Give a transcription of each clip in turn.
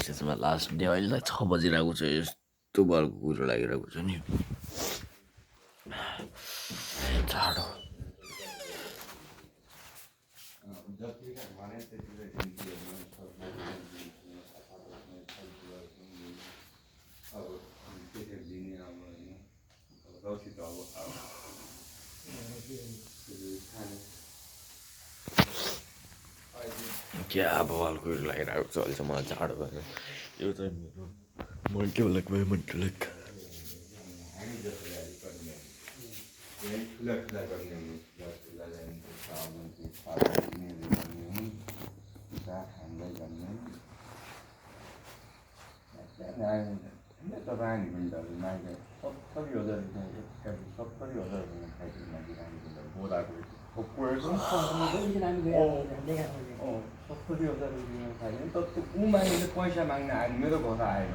कलेजमा last day अहिले 6 बजिरहेको छ यस्तो बलको कुरो लागिरहेको छ नि जाडो क्या बवाल कुरो लागिरहेको छ अहिले चाहिँ मलाई जाडो भयो यो चाहिँ मेरो मल्टिप्लेक भयो मल्टिप्लेक पैसा माग्न आयो मेरो घर आएन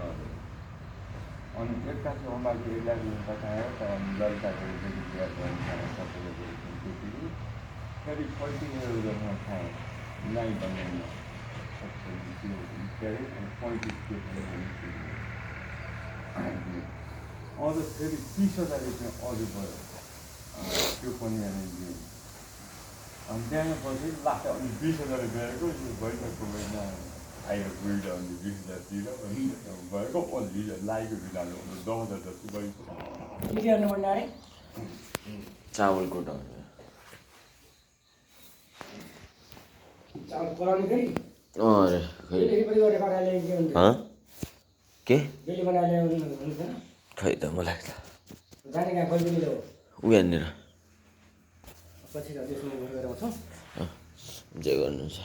अनि एक्कासी अम्बाको एरियाको बतायो त अनि ललिताको फेरि फर्किनेर गर्न खाएँ नाइ भन्ने के अरे 35 अझ फेरि 30,000 रुपियाँ अझ भयो त्यो पनि अनि त्यहाँपछि लाग्छ अनि 20,000 रुपियाँको भइसक्यो महिना आएर गइर अनि 20,000 तिर भएको अलि लागेको बिनाले 10,000 जति भइसक्यो चावलको डर अरे के खै त मलाई त उ यहाँनिर जे गर्नुहुन्छ